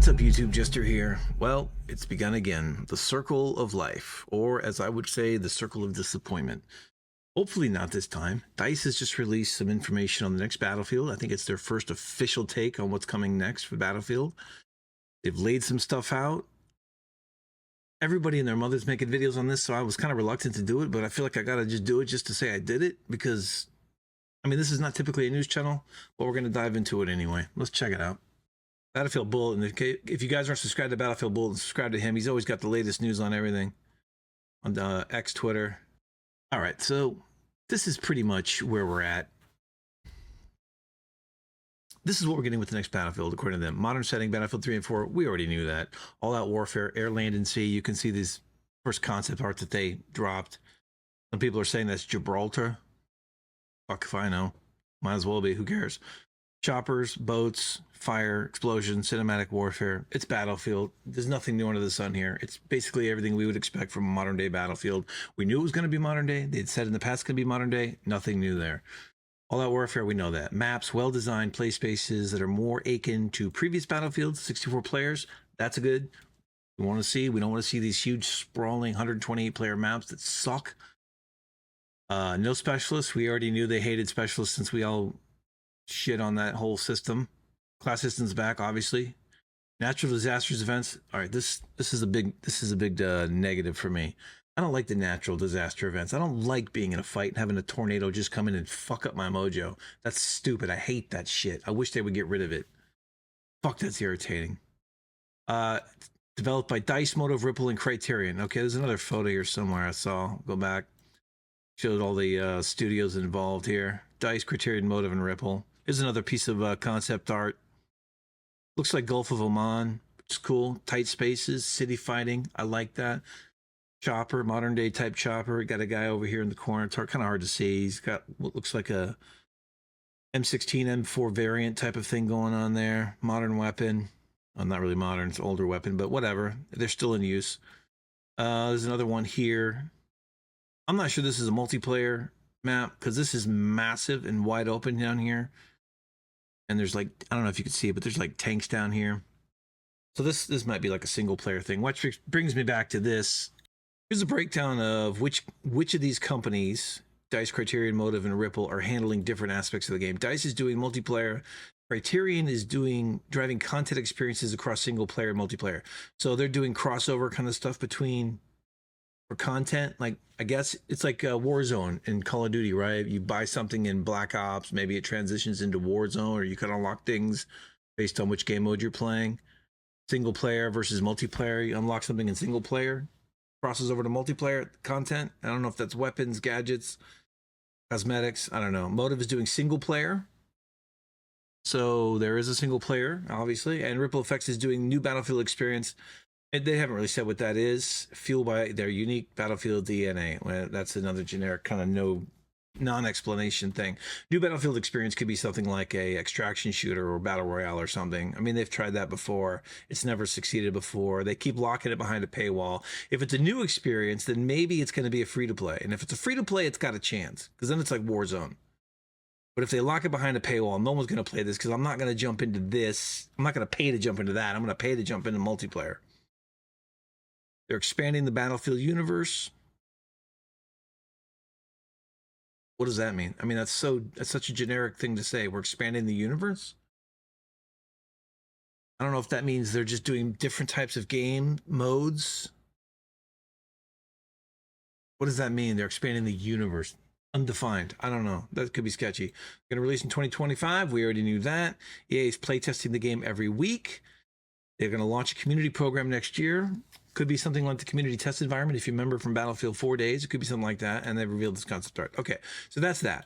What's up, YouTube? Jester here. Well, it's begun again. The circle of life, or as I would say, the circle of disappointment. Hopefully not this time. DICE has just released some information on the next Battlefield. I think it's their first official take on what's coming next for Battlefield. They've laid some stuff out. Everybody and their mother's making videos on this, so I was kind of reluctant to do it, but I feel like I gotta just do it just to say I did it, because, I mean, this is not typically a news channel, but we're gonna dive into it anyway. Let's check it out. Battlefield Bulletin. If you guys aren't subscribed to Battlefield Bulletin, subscribe to him. He's always got the latest news on everything on X, Twitter. All right, so this is pretty much where we're at. This is what we're getting with the next Battlefield, according to them. Modern setting, Battlefield 3 and 4, we already knew that. All-out warfare, air, land, and sea. You can see these first concept art that they dropped. Some people are saying that's Gibraltar. Fuck if I know. Might as well be. Who cares? Choppers, boats, fire, explosion, cinematic warfare. It's Battlefield. There's nothing new under the sun here. It's basically everything we would expect from a modern day Battlefield. We knew it was going to be modern day. They'd said in the past it's going to be modern day. Nothing new there. All Out Warfare, we know that. Maps, well-designed play spaces that are more akin to previous Battlefields, 64 players. That's a good. We want to see. We don't want to see these huge, sprawling 128-player maps that suck. No specialists. We already knew they hated specialists since we all shit on that whole system. Class systems back, obviously. Natural disasters events. All right, this is a big negative for me. I don't like the natural disaster events. I don't like being in a fight and having a tornado just come in and fuck up my mojo. That's stupid. I hate that shit. I wish they would get rid of it. Fuck, that's irritating. Developed by DICE, Motive, Ripple, and Criterion. Okay, there's another photo here somewhere I saw. Go back. Showed all the studios involved here. DICE, Criterion, Motive, and Ripple. Here's another piece of concept art. Looks like Gulf of Oman, which is cool. Tight spaces, city fighting. I like that. Chopper, modern day type chopper. Got a guy over here in the corner. It's kind of hard to see. He's got what looks like a M16, M4 variant type of thing going on there. Modern weapon. Well, not really modern. It's an older weapon, but whatever. They're still in use. There's another one here. I'm not sure this is a multiplayer map because this is massive and wide open down here. And there's like, I don't know if you can see it, but there's like tanks down here. So this might be like a single player thing, which brings me back to this. Here's a breakdown of which of these companies, DICE, Criterion, Motive, and Ripple, are handling different aspects of the game. DICE is doing multiplayer. Criterion is driving content experiences across single player and multiplayer. So they're doing crossover kind of stuff between for content. Like, I guess it's like Warzone in Call of Duty, right? You buy something in Black Ops, maybe it transitions into Warzone, or you can unlock things based on which game mode you're playing. Single player versus multiplayer. You unlock something in single player, crosses over to multiplayer content. I don't know if that's weapons, gadgets, cosmetics. I don't know. Motive is doing single player. So there is a single player, obviously. And Ripple Effects is doing new Battlefield experience. And they haven't really said what that is. Fueled by their unique Battlefield DNA. Well, that's another generic kind of non-explanation thing. New Battlefield experience could be something like a extraction shooter or battle royale or something. I mean, they've tried that before. It's never succeeded before. They keep locking it behind a paywall. If it's a new experience, then maybe it's going to be a free-to-play. And if it's a free-to-play, it's got a chance, because then it's like Warzone. But if they lock it behind a paywall, no one's going to play this, because I'm not going to jump into this. I'm not going to pay to jump into that. I'm going to pay to jump into multiplayer. They're expanding the Battlefield universe. What does that mean? I mean, that's such a generic thing to say. We're expanding the universe? I don't know if that means they're just doing different types of game modes. What does that mean? They're expanding the universe. Undefined. I don't know. That could be sketchy. Going to release in 2025. We already knew that. EA is playtesting the game every week. They're going to launch a community program next year. Could be something like the community test environment. If you remember from Battlefield 4 Days, it could be something like that. And they revealed this concept art. Okay, so that's that.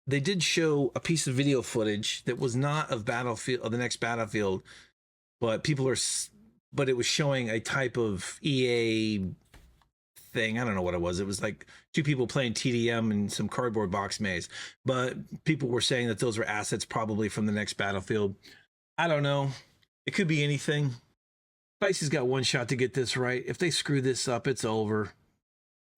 They did show a piece of video footage that was not of Battlefield, of the next Battlefield, but it was showing a type of EA thing. I don't know what it was. It was like two people playing TDM in some cardboard box maze. But people were saying that those were assets probably from the next Battlefield. I don't know. It could be anything. DICE has got one shot to get this right. If they screw this up, it's over.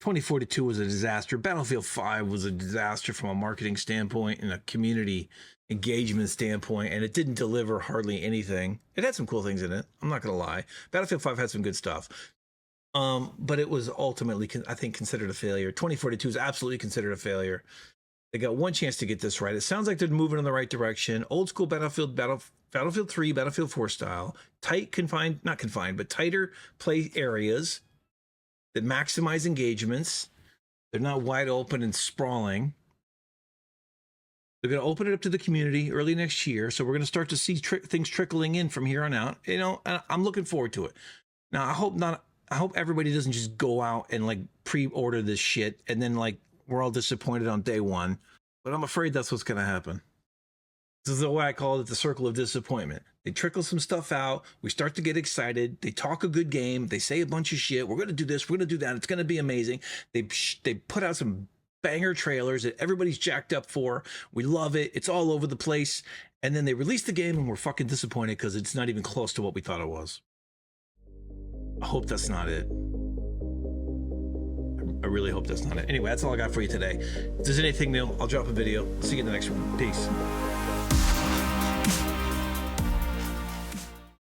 2042 was a disaster. Battlefield 5 was a disaster from a marketing standpoint and a community engagement standpoint, and it didn't deliver hardly anything. It had some cool things in it, I'm not gonna lie. Battlefield 5 had some good stuff, but it was ultimately, I think, considered a failure. 2042 is absolutely considered a failure. They got one chance to get this right. It sounds like they're moving in the right direction. Old school Battlefield 3, Battlefield 4 style, tight, confined, not confined, but tighter play areas that maximize engagements. They're not wide open and sprawling. They're going to open it up to the community early next year. So we're going to start to see things trickling in from here on out. You know, I'm looking forward to it. Now, I hope everybody doesn't just go out and like pre-order this shit and then like we're all disappointed on day one. But I'm afraid that's what's going to happen. This is the way I call it, the circle of disappointment. They trickle some stuff out. We start to get excited. They talk a good game. They say a bunch of shit. We're going to do this. We're going to do that. It's going to be amazing. They put out some banger trailers that everybody's jacked up for. We love it. It's all over the place. And then they release the game and we're fucking disappointed because it's not even close to what we thought it was. I hope that's not it. I really hope that's not it. Anyway, that's all I got for you today. If there's anything new, I'll drop a video. See you in the next one. Peace.